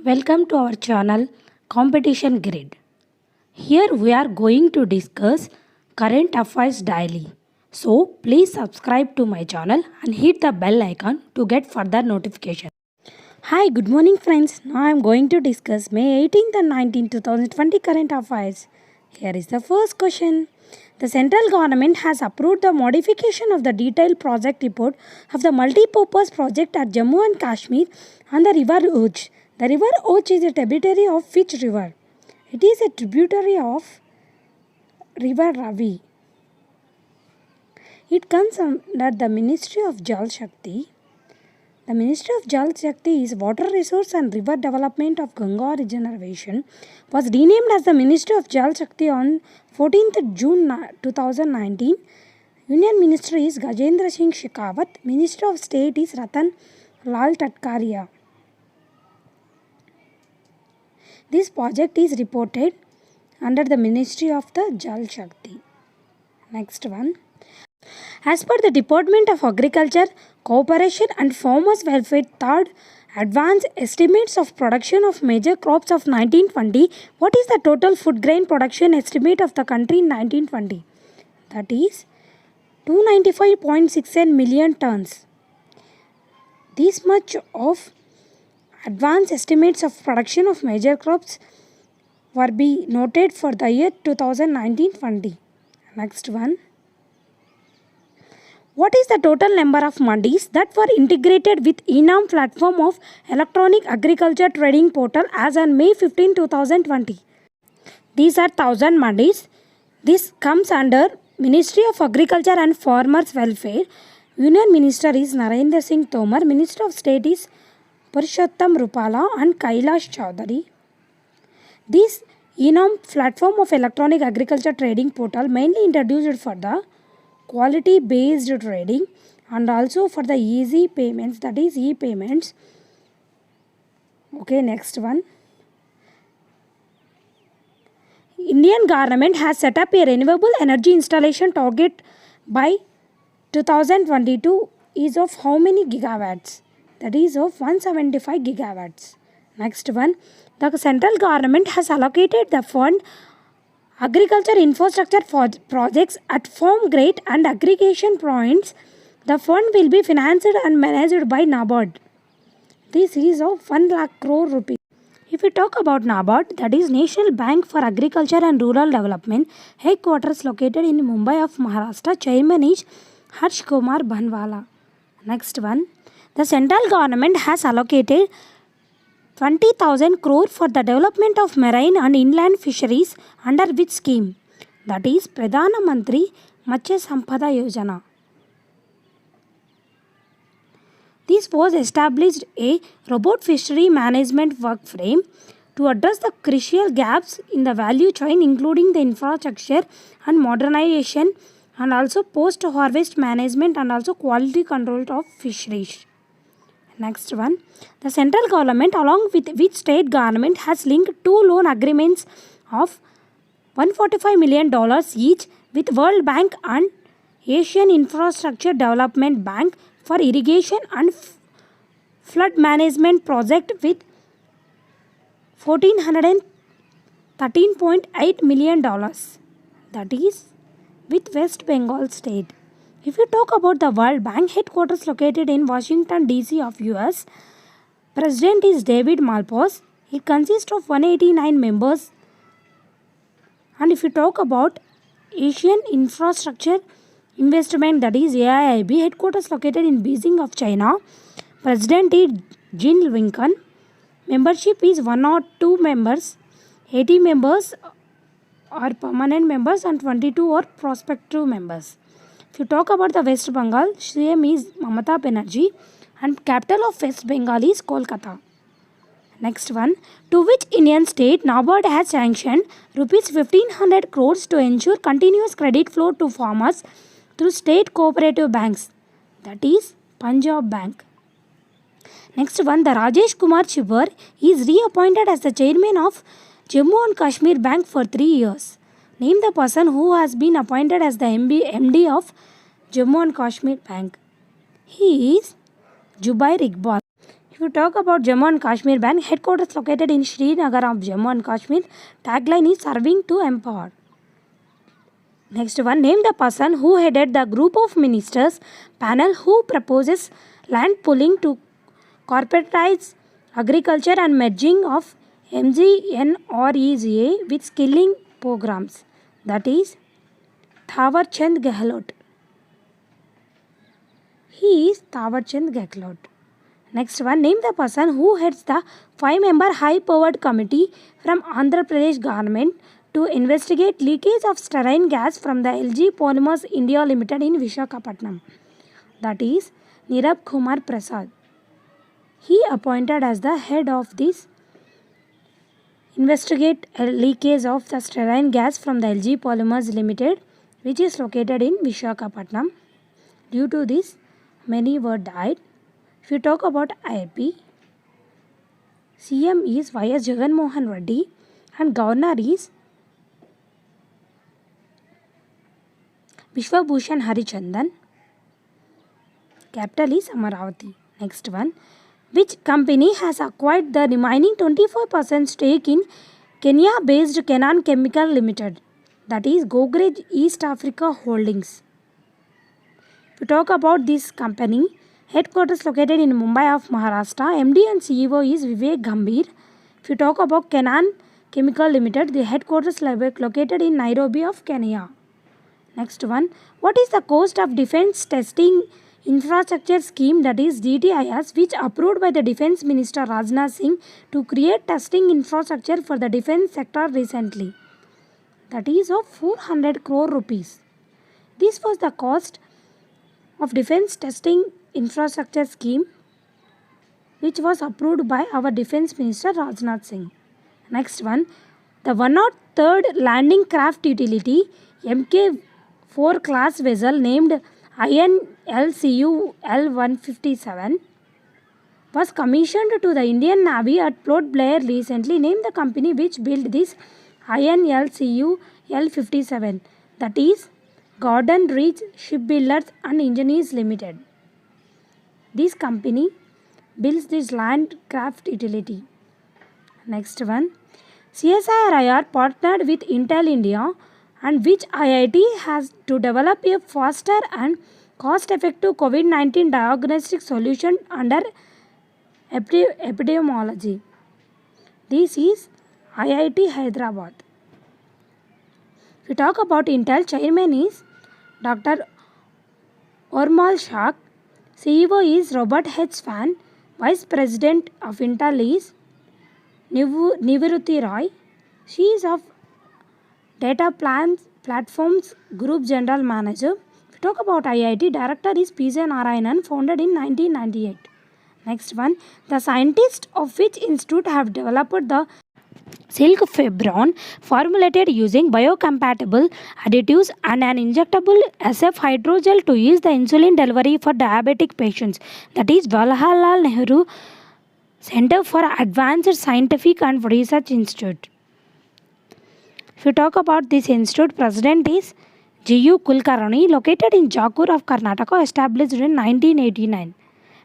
Welcome to our channel Competition Grid. Here we are going to discuss current affairs daily. So please subscribe to my channel and hit the bell icon to get further notification. Hi, good morning friends. Now I am going to discuss May 18th and 19th, 2020 current affairs. Here is the first question. The central government has approved the modification of the detailed project report of the multi-purpose project at Jammu and Kashmir on the river Uch. The river Uch is a tributary of which river? It is a tributary of river Ravi. It comes under the Ministry of Jal Shakti. The Ministry of Jal Shakti is Water Resource and River Development of Ganga Regeneration was renamed as the Ministry of Jal Shakti on 14th June 2019. Union Minister is Gajendra Singh Shekhawat. Minister of State is Ratan Lal Tatkaria. This project is reported under the Ministry of the Jal Shakti. Next one. As per the Department of Agriculture, Cooperation and Farmers Welfare third advance estimates of production of major crops of 1920, what is the total food grain production estimate of the country in 1920? That is 295.68 million tons. This much of advance estimates of production of major crops were be noted for the year 2019-20. Next one. What is the total number of mandis that were integrated with ENAM platform of Electronic Agriculture Trading Portal as on May 15, 2020? These are 1000 mandis. This comes under Ministry of Agriculture and Farmers Welfare. Union Minister is Narendra Singh Tomar. Minister of State is Purushottam Rupala and Kailash Chaudhary. This ENAM platform of Electronic Agriculture Trading Portal mainly introduced for the quality based trading and also for the easy payments, that is e-payments. Okay, next one. Indian government has set up a renewable energy installation target by 2022 is of how many gigawatts? That is of 175 gigawatts. Next one. The central government has allocated the fund Agriculture infrastructure projects at farm grade and aggregation points. The fund will be financed and managed by NABARD. This is of 1 lakh crore rupees. If we talk about NABARD, that is National Bank for Agriculture and Rural Development, headquarters located in Mumbai of Maharashtra. Chairman is Harsh Kumar Bhanwala. Next one. The central government has allocated 20,000 crore for the development of marine and inland fisheries under which scheme? That is Pradhana Mantri Matsya Sampada Yojana. This was established a robot fishery management work frame to address the crucial gaps in the value chain, including the infrastructure and modernization and also post-harvest management and also quality control of fisheries. Next one. The central government along with which state government has linked two loan agreements of $145 million each with World Bank and Asian Infrastructure Development Bank for irrigation and flood management project with $1,413.8 million. That is with West Bengal state. If you talk about the World Bank, headquarters located in Washington DC of US, President is David Malpass. It consists of 189 members. And if you talk about Asian Infrastructure Investment, that is AIIB, headquarters located in Beijing of China, President is Jin Lincoln. Membership is 1 or 2 members. 80 members are permanent members and 22 are prospective members. If you talk about the West Bengal, CM is Mamata Banerjee and capital of West Bengal is Kolkata. Next one. To which Indian state NABARD has sanctioned rupees 1500 crores to ensure continuous credit flow to farmers through state cooperative banks? That is Punjab Bank. Next one. The Rajesh Kumar Chibbar is reappointed as the chairman of Jammu and Kashmir Bank for 3 years. Name the person who has been appointed as the MD of Jammu and Kashmir Bank. He is Jubair Iqbal. If you talk about Jammu and Kashmir Bank, headquarters located in Srinagar of Jammu and Kashmir, tagline is serving to empower. Next one, name the person who headed the group of ministers panel who proposes land pooling to corporatize agriculture and merging of MGNREGA with skilling programs. That is Thawar Chand Gehlot. He is Thawar Chand Gehlot. Next one, name the person who heads the 5-member high-powered committee from Andhra Pradesh government to investigate leakage of sterile gas from the LG Polymers India Limited in Visakhapatnam. That is Nirab Kumar Prasad. He appointed as the head of this investigate leakage of the sterile gas from the LG Polymers Limited, which is located in Visakhapatnam. Due to this, many were died. If you talk about IP, CM is Y.S. Jagan Mohan Reddy and Governor is Vishwabhushan Harichandan. Capital is Amaravati. Next one, which company has acquired the remaining 24% stake in Kenya-based Kenan Chemical Limited? That is Godrej East Africa Holdings. If you talk about this company, headquarters located in Mumbai of Maharashtra, MD and CEO is Vivek Gambhir. If you talk about Kenan Chemical Limited, the headquarters located in Nairobi of Kenya. Next one, what is the cost of defense testing infrastructure scheme, that is DTIS, which approved by the Defense Minister Rajnath Singh to create testing infrastructure for the defense sector recently? That is of 400 crore rupees. This was the cost of defense testing infrastructure scheme which was approved by our Defense Minister Rajnath Singh. Next one, the 103rd Landing Craft Utility Mk4 class vessel named INLCU L157 was commissioned to the Indian Navy at Port Blair recently. Name the company which built this INLCU L57. That is Gordon Reach Shipbuilders and Engineers Limited. This company builds this land craft utility. Next one, CSIR partnered with Intel India and which IIT has to develop a faster and cost-effective COVID-19 diagnostic solution under epidemiology. This is IIT Hyderabad. If we talk about Intel, chairman is Dr. Ormal Shah, CEO is Robert H. Fan, Vice President of Intel is Nivaruti Roy. She is of Data Platforms Group General Manager. If we talk about IIT, director is P.J. Narayanan, founded in 1998. Next one, the scientists of which institute have developed the Silk Fibron formulated using biocompatible additives and an injectable SF hydrogel to ease the insulin delivery for diabetic patients. That is Jawaharlal Nehru Center for Advanced Scientific and Research Institute. If you talk about this institute, president is G.U. Kulkarni, located in Jaipur of Karnataka, established in 1989.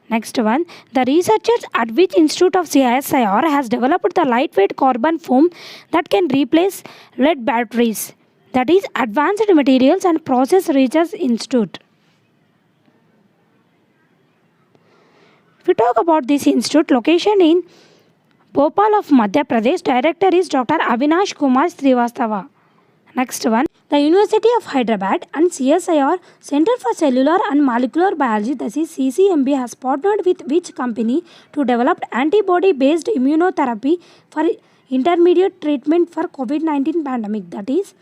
Next one, the researchers at which institute of CSIR has developed the lightweight carbon foam that can replace lead batteries. That is Advanced Materials and Process Research Institute. If we talk about this institute, location in Bhopal of Madhya Pradesh, director is Dr. Avinash Kumar Srivastava. Next one, the University of Hyderabad and CSIR Center for Cellular and Molecular Biology, that is CCMB, has partnered with which company to develop antibody-based immunotherapy for intermediate treatment for COVID-19 pandemic, that is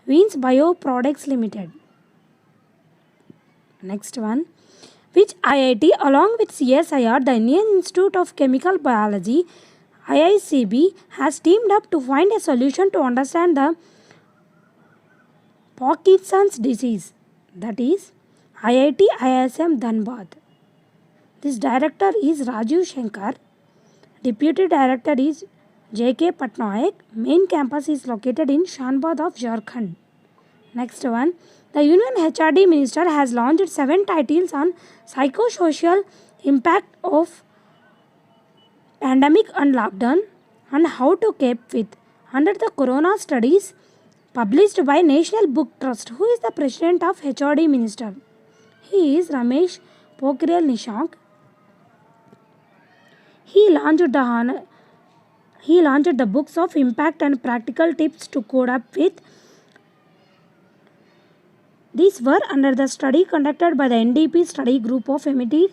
Venus Bioproducts Limited. Next one, which IIT along with CSIR, the Indian Institute of Chemical Biology, IICB, has teamed up to find a solution to understand the Parkinson's disease, that is IIT ISM Dhanbad. This director is Rajiv Shankar. Deputy director is J.K. Patnaik. Main campus is located in Shanbad of Jharkhand. Next one, the Union HRD Minister has launched 7 titles on psychosocial impact of pandemic and lockdown and how to cope with under the corona studies published by National Book Trust. Who is the president of HRD minister? He is Ramesh Pokhriyal Nishank. He launched the books of impact and practical tips to code up with. These were under the study conducted by the NDP study group of MIT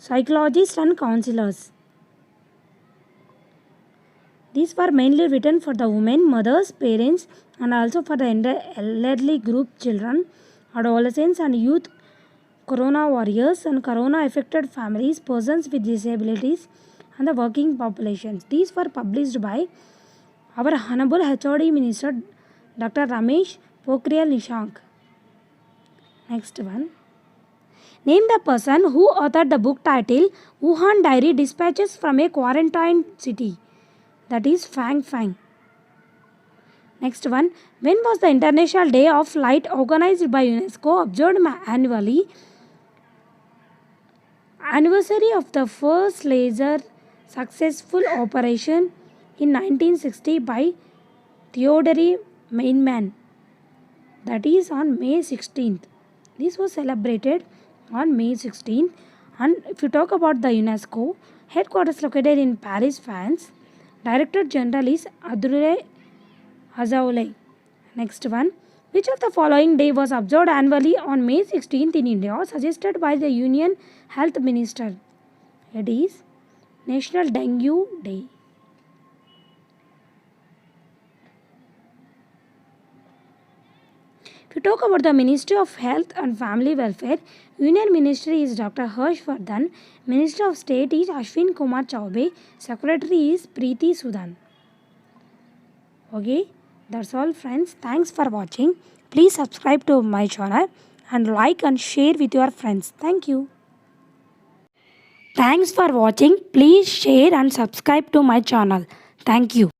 psychologists and counselors. These were mainly written for the women, mothers, parents, and also for the elderly group, children, adolescents, and youth, corona warriors, and corona affected families, persons with disabilities, and the working populations. These were published by our Honorable HOD Minister Dr. Ramesh Pokhriyal Nishank. Next one. Name the person who authored the book titled Wuhan Diary Dispatches from a Quarantined City. That is Fang Fang. Next one. When was the International Day of Light organized by UNESCO observed annually? Anniversary of the first laser successful operation in 1960 by Theodore Maiman. That is on May 16th. This was celebrated on May 16th. And if you talk about the UNESCO, headquarters located in Paris, France, Director General is Adrule Azoulay. Next one. Which of the following day was observed annually on May 16th in India, suggested by the Union Health Minister? It is National Dengue Day. If you talk about the Ministry of Health and Family Welfare, Union Ministry is Dr. Harsh Vardhan, Minister of State is Ashwin Kumar Chaubey, Secretary is Preeti Sudan. Okay, that's all friends. Thanks for watching. Please subscribe to my channel and like and share with your friends. Thank you. Thanks for watching. Please share and subscribe to my channel. Thank you.